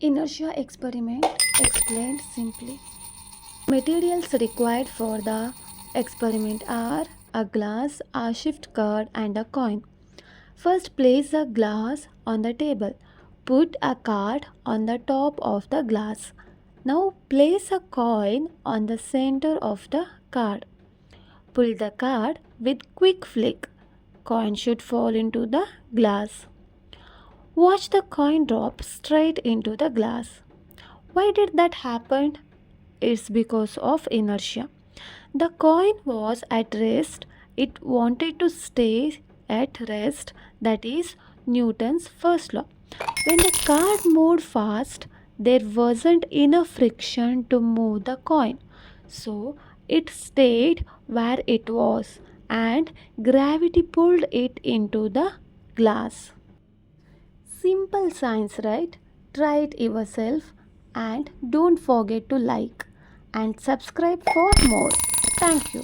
Inertia experiment explained simply. Materials required for the experiment are a glass, a shift card, and a coin. First, place the glass on the table. Put a card on the top of the glass. Now, place a coin on the center of the card. Pull the card with quick flick. Coin should fall into the glass. Watch the coin drop straight into the glass. Why did that happen? It's because of inertia. The coin was at rest. It wanted to stay at rest. That is Newton's first law. When the card moved fast, there wasn't enough friction to move the coin. So it stayed where it was and gravity pulled it into the glass. Simple science, right? Try it yourself and don't forget to like and subscribe for more. Thank you.